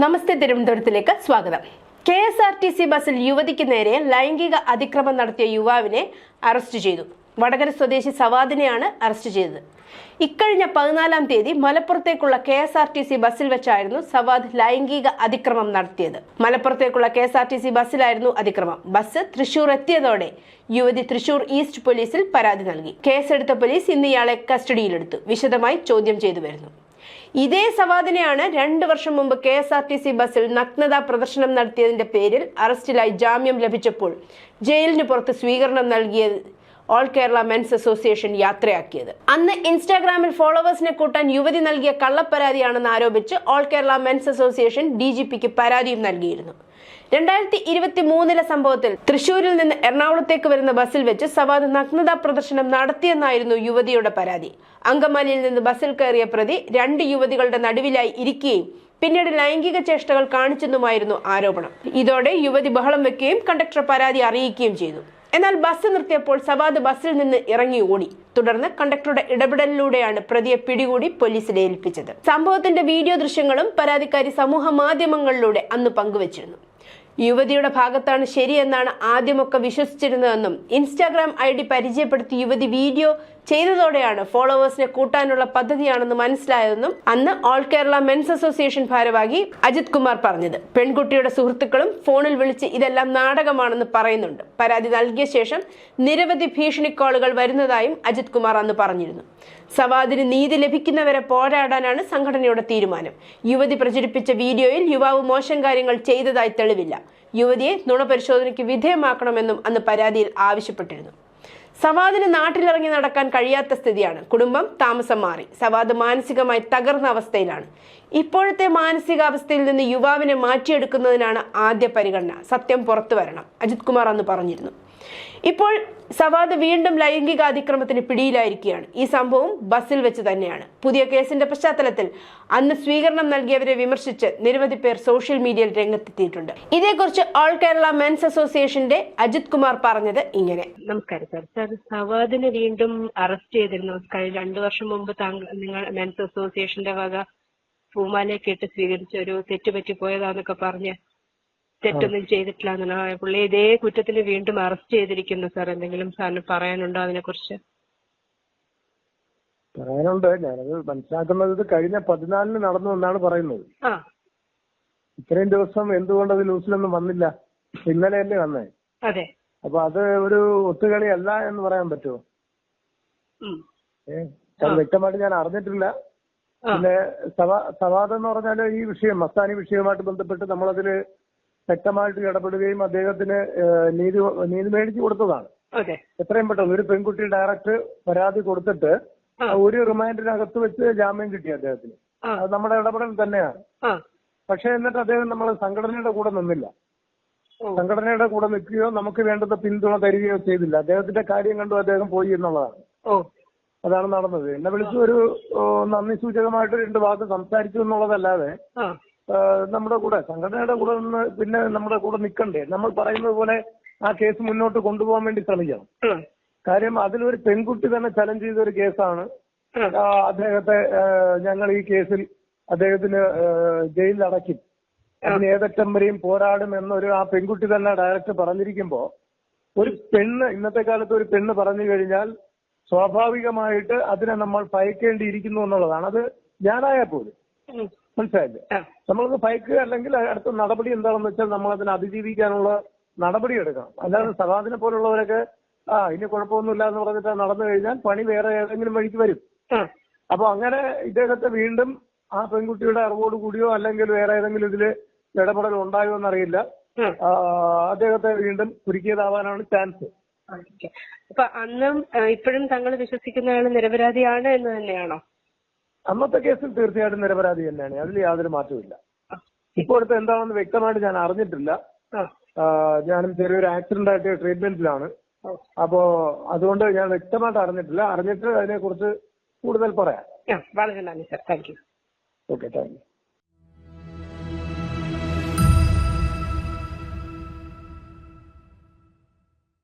നമസ്തേ തിരുവനന്തപുരത്തിലേക്ക് സ്വാഗതം. KSRTC ബസ്സിൽ യുവതിക്ക് നേരെ ലൈംഗിക അതിക്രമം നടത്തിയ യുവാവിനെ അറസ്റ്റ് ചെയ്തു. വടകര സ്വദേശി സവാദിനെയാണ് അറസ്റ്റ് ചെയ്തത്. ഇക്കഴിഞ്ഞ 14-ാം തീയതി മലപ്പുറത്തേക്കുള്ള KSRTC ബസ്സിൽ വെച്ചായിരുന്നു സവാദ് ലൈംഗിക അതിക്രമം നടത്തിയത്. മലപ്പുറത്തേക്കുള്ള KSRTC ബസ്സിലായിരുന്നു അതിക്രമം. ബസ് തൃശൂർ എത്തിയതോടെ യുവതി തൃശൂർ ഈസ്റ്റ് പോലീസിൽ പരാതി നൽകി. കേസെടുത്ത പോലീസ് ഇന്ന് ഇയാളെ കസ്റ്റഡിയിലെടുത്തു. വിശദമായി ചോദ്യം ചെയ്തു വരുന്നു. ഇതേ സവാദിനെയാണ് 2 വർഷം മുമ്പ് KSRTC ബസ്സിൽ നഗ്നതാ പ്രദർശനം നടത്തിയതിന്റെ പേരിൽ അറസ്റ്റിലായി ജാമ്യം ലഭിച്ചപ്പോൾ ജയിലിന് പുറത്ത് സ്വീകരണം നൽകിയ ഓൾ കേരള മെൻസ് അസോസിയേഷൻ യാത്രയാക്കിയത്. അന്ന് ഇൻസ്റ്റാഗ്രാമിൽ ഫോളോവേഴ്സിനെ കൂട്ടാൻ യുവതി നൽകിയ കള്ളപ്പരാതിയാണെന്ന് ആരോപിച്ച് ഓൾ കേരള മെൻസ് അസോസിയേഷൻ DGPക്ക് പരാതിയും നൽകിയിരുന്നു. 2023 സംഭവത്തിൽ തൃശൂരിൽ നിന്ന് എറണാകുളത്തേക്ക് വരുന്ന ബസ്സിൽ വെച്ച് സവാദ് നഗ്നതാ പ്രദർശനം നടത്തിയെന്നായിരുന്നു യുവതിയുടെ പരാതി. അങ്കമാലിയിൽ നിന്ന് ബസ്സിൽ കയറിയ പ്രതി 2 യുവതികളുടെ നടുവിലായി ഇരിക്കുകയും പിന്നീട് ലൈംഗിക ചേഷ്ടകൾ കാണിച്ചെന്നുമായിരുന്നു ആരോപണം. ഇതോടെ യുവതി ബഹളം വെക്കുകയും കണ്ടക്ടർ പരാതി അറിയിക്കുകയും ചെയ്തു. എന്നാൽ ബസ് നിർത്തിയപ്പോൾ സവാദ് ബസ്സിൽ നിന്ന് ഇറങ്ങി ഓടി. തുടർന്ന് കണ്ടക്ടറുടെ ഇടപെടലിലൂടെയാണ് പ്രതിയെ പിടികൂടി പോലീസിൽ ഏൽപ്പിച്ചത്. സംഭവത്തിന്റെ വീഡിയോ ദൃശ്യങ്ങളും പരാതിക്കാരി സമൂഹ മാധ്യമങ്ങളിലൂടെ അന്ന് പങ്കുവച്ചിരുന്നു. യുവതിയുടെ ഭാഗത്താണ് ശരിയെന്നാണ് ആദ്യമൊക്കെ വിശ്വസിച്ചിരുന്നതെന്നും ഇൻസ്റ്റാഗ്രാം ID പരിചയപ്പെടുത്തി യുവതി വീഡിയോ ചെയ്തതോടെയാണ് ഫോളോവേഴ്സിനെ കൂട്ടാനുള്ള പദ്ധതിയാണെന്ന് മനസ്സിലായതെന്നും അന്ന് ഓൾ കേരള മെൻസ് അസോസിയേഷൻ ഭാരവാഹി അജിത് കുമാർ പറഞ്ഞത്. പെൺകുട്ടിയുടെ സുഹൃത്തുക്കളും ഫോണിൽ വിളിച്ച് ഇതെല്ലാം നാടകമാണെന്ന് പറയുന്നുണ്ട്. പരാതി നൽകിയ ശേഷം നിരവധി ഭീഷണി കോളുകൾ വരുന്നതായും അജിത് കുമാർ അന്ന് പറഞ്ഞിരുന്നു. സവാദിന് നീതി ലഭിക്കുന്നവരെ പോരാടാനാണ് സംഘടനയുടെ തീരുമാനം. യുവതി പ്രചരിപ്പിച്ച വീഡിയോയിൽ യുവാവ് മോശം കാര്യങ്ങൾ ചെയ്തതായി തെളിവില്ല. യുവതിയെ നുണപരിശോധനയ്ക്ക് വിധേയമാക്കണമെന്നും അന്ന് പരാതിയിൽ ആവശ്യപ്പെട്ടിരുന്നു. സവാദിന് നാട്ടിലിറങ്ങി നടക്കാൻ കഴിയാത്ത സ്ഥിതിയാണ്. കുടുംബം താമസം മാറി. സവാദ് മാനസികമായി തകർന്ന അവസ്ഥയിലാണ്. ഇപ്പോഴത്തെ മാനസികാവസ്ഥയിൽ നിന്ന് യുവാവിനെ മാറ്റിയെടുക്കുന്നതിനാണ് ആദ്യ പരിഗണന. സത്യം പുറത്തു വരണം, അജിത് കുമാർ അന്ന് പറഞ്ഞിരുന്നു. ഇപ്പോൾ സവാദ് വീണ്ടും ലൈംഗിക അതിക്രമത്തിന് പിടിയിലായിരിക്കുകയാണ്. ഈ സംഭവം ബസ്സിൽ വെച്ച് തന്നെയാണ്. പുതിയ കേസിന്റെ പശ്ചാത്തലത്തിൽ അന്ന് സ്വീകരണം നൽകിയവരെ വിമർശിച്ച് നിരവധി പേർ സോഷ്യൽ മീഡിയയിൽ രംഗത്തെത്തിയിട്ടുണ്ട്. ഇതേക്കുറിച്ച് ഓൾ കേരള മെൻസ് അസോസിയേഷന്റെ അജിത് കുമാർ പറഞ്ഞത് ഇങ്ങനെ. നമസ്കാരം സാർ. സവാദിനെ വീണ്ടും അറസ്റ്റ് ചെയ്തിരുന്നു. കഴിഞ്ഞ 2 വർഷം മുമ്പ് നിങ്ങൾ മെൻസ് അസോസിയേഷന്റെ വക പൂമാലയൊക്കെ ഇട്ട് സ്വീകരിച്ച ഒരു തെറ്റുപറ്റി പോയതാന്നൊക്കെ പറഞ്ഞ് തെറ്റൊന്നും ചെയ്തിട്ടില്ല എന്നുള്ള പുള്ളി ഇതേ കുറ്റത്തിന് വീണ്ടും അറസ്റ്റ് ചെയ്തിരിക്കുന്നു സാർ. എന്തെങ്കിലും സാറിന് പറയാനുണ്ടോ അതിനെ കുറിച്ച്? പറയാനുണ്ട്. ഞാനത് മനസ്സിലാക്കുന്നത് കഴിഞ്ഞ 14-ന് നടന്നു എന്നാണ് പറയുന്നത്. ഇത്രയും ദിവസം എന്തുകൊണ്ട് അത് ന്യൂസിലൊന്നും വന്നില്ല? ഇന്നലെയല്ലേ വന്നേ? അതെ. അപ്പൊ അത് ഒരു ഒത്തുകളി അല്ല എന്ന് പറയാൻ പറ്റുമോ? അത് വ്യക്തമായിട്ട് ഞാൻ അറിഞ്ഞിട്ടില്ല. പിന്നെ സവാദ് എന്ന് പറഞ്ഞാൽ ഈ വിഷയം മസ്താനി വിഷയവുമായിട്ട് ബന്ധപ്പെട്ട് നമ്മളതില് വ്യക്തമായിട്ട് ഇടപെടുകയും അദ്ദേഹത്തിന് നീതി മേടിച്ചു കൊടുത്തതാണ്. എത്രയും പെട്ടെന്ന് ഒരു പെൺകുട്ടി ഡയറക്റ്റ് പരാതി കൊടുത്തിട്ട് ഒരു റിമാൻഡിനകത്ത് വെച്ച് ജാമ്യം കിട്ടി അദ്ദേഹത്തിന്. അത് നമ്മുടെ ഇടപെടൽ തന്നെയാണ്. പക്ഷെ എന്നിട്ട് അദ്ദേഹം നമ്മൾ സംഘടനയുടെ കൂടെ നിന്നില്ല. സംഘടനയുടെ കൂടെ നിൽക്കുകയോ നമുക്ക് വേണ്ടുന്ന പിന്തുണ തരികയോ ചെയ്തില്ല. അദ്ദേഹത്തിന്റെ കാര്യം കണ്ടു അദ്ദേഹം പോയി എന്നുള്ളതാണ്. അതാണ് നടന്നത്. എന്നെ വിളിച്ച് ഒരു നന്ദി സൂചകമായിട്ട് 2 വാക്ക് സംസാരിച്ചു എന്നുള്ളതല്ലാതെ നമ്മുടെ കൂടെ സംഘടനയുടെ കൂടെ നിന്ന് പിന്നെ നമ്മുടെ കൂടെ നിൽക്കണ്ടേ? നമ്മൾ പറയുന്നത് പോലെ ആ കേസ് മുന്നോട്ട് കൊണ്ടുപോകാൻ വേണ്ടി ശ്രമിക്കണം. കാര്യം അതിലൊരു പെൺകുട്ടി തന്നെ ചലഞ്ച് ചെയ്ത ഒരു കേസാണ്. അദ്ദേഹത്തെ ഞങ്ങൾ ഈ കേസിൽ അദ്ദേഹത്തിന് ജയിലിൽ അടയ്ക്കും, അതിന് ഏതറ്റം വരെയും പോരാടും എന്നൊരു ആ പെൺകുട്ടി തന്നെ ഡയറക്റ്റ് പറഞ്ഞിരിക്കുമ്പോ ഒരു പെണ്ണ് ഇന്നത്തെ കാലത്ത് ഒരു പെണ്ണ് പറഞ്ഞു കഴിഞ്ഞാൽ സ്വാഭാവികമായിട്ട് അതിനെ നമ്മൾ ഭയക്കേണ്ടിയിരിക്കുന്നു എന്നുള്ളതാണ്. അത് ഞാനായാൽ പോലും മനസ്സിലായില്ലേ? നമ്മളത് ഭയക്കുക അല്ലെങ്കിൽ അടുത്ത നടപടി എന്താണെന്ന് വെച്ചാൽ നമ്മൾ അതിനെ അതിജീവിക്കാനുള്ള നടപടി എടുക്കണം. അല്ലാതെ സവാദിനെ പോലുള്ളവരൊക്കെ ഇനി കുഴപ്പമൊന്നുമില്ല എന്ന് പറഞ്ഞിട്ട് നടന്നു കഴിഞ്ഞാൽ പണി വേറെ ഏതെങ്കിലും വഴിക്ക് വരും. അപ്പൊ അങ്ങനെ ഇദ്ദേഹത്തെ വീണ്ടും ആ പെൺകുട്ടിയുടെ അറിവോട് കൂടിയോ അല്ലെങ്കിൽ വേറെ ഏതെങ്കിലും ഇതില് ഇടപെടൽ ഉണ്ടായോ എന്നറിയില്ല, അദ്ദേഹത്തെ വീണ്ടും കുരുക്കിയതാവാനാണ് ചാൻസ്. അപ്പൊ അന്നും ഇപ്പോഴും താങ്കൾ വിശ്വസിക്കുന്ന ആൾ നിരപരാധിയാണ് എന്ന് തന്നെയാണോ? അന്നത്തെ കേസിൽ തീർച്ചയായിട്ടും നിരപരാധി തന്നെയാണ്. അതിൽ യാതൊരു മാറ്റവും. ഇപ്പോഴത്തെ എന്താണെന്ന് വ്യക്തമായിട്ട് ഞാൻ അറിഞ്ഞിട്ടില്ല. ഞാനും ചെറിയൊരു ആക്സിഡന്റ് ആയിട്ട് ട്രീറ്റ്മെന്റിലാണ്. അപ്പോ അതുകൊണ്ട് ഞാൻ വ്യക്തമായിട്ട് അറിഞ്ഞിട്ടില്ല. അറിഞ്ഞിട്ട് അതിനെ കുറിച്ച് കൂടുതൽ പറയാം. വളരെ നന്ദി sir. Thank you. Okay, thank you.